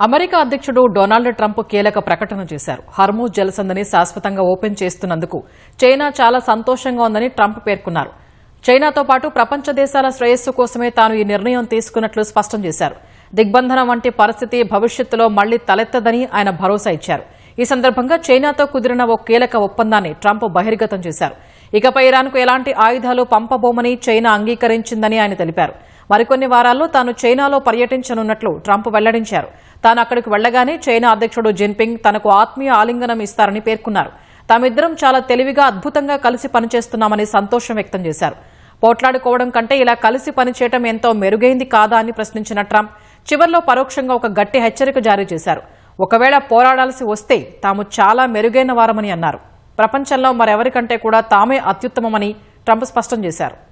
America అధ్యక్షుడు Donald Trump కీలక ప్రకటన చేశారు. హర్మూజ్ జలసంధిని శాశ్వతంగా ఓపెన్ చేస్తున్నందుకు చైనా చాలా సంతోషంగా ఉందని ట్రంప్ పేర్కొన్నారు. చైనాతో పాటు ప్రపంచ దేశాల శ్రేయస్సు కోసమే తాను ఈ నిర్ణయం తీసుకున్నట్లు స్పష్టం చేశారు. దిగ్బంధనం వంటి పరిస్థితి భవిష్యత్తులో మళ్లీ తలెత్తదని ఆయన భరోసా ఇచ్చారు. ఈ సందర్భంగా చైనాతో కుదిరిన ఓ కీలక ఒప్పందాన్ని ట్రంప్ బహిర్గతం చేశారు. ఇకపై ఇరాన్కు ఎలాంటి ఆయుధాలు పంపబోమని చైనా అంగీకరించిందని ఆయన తెలిపారు. మరికొన్ని వారాల్లో తాను చైనాలో పర్యటించనున్నట్లు ట్రంప్ వెల్లడించారు. తాను అక్కడికి వెళ్లగానే చైనా అధ్యక్షుడు జిన్పింగ్ తనకు ఆత్మీయ ఆలింగనం ఇస్తారని పేర్కొన్నారు. తామిద్దరం చాలా తెలివిగా అద్భుతంగా కలిసి పనిచేస్తున్నామని సంతోషం వ్యక్తం చేశారు. పోట్లాడుకోవడం కంటే ఇలా కలిసి పనిచేయడం ఎంతో మెరుగైంది కాదా అని ప్రశ్నించిన ట్రంప్ చివర్లో పరోక్షంగా ఒక గట్టి హెచ్చరిక జారీ చేశారు. ఒకవేళ పోరాడాల్సి వస్తే తాము చాలా మెరుగైన వారమని అన్నారు. ప్రపంచంలో మరెవరికంటే కూడా తామే అత్యుత్తమమని ట్రంప్ స్పష్టం చేశారు.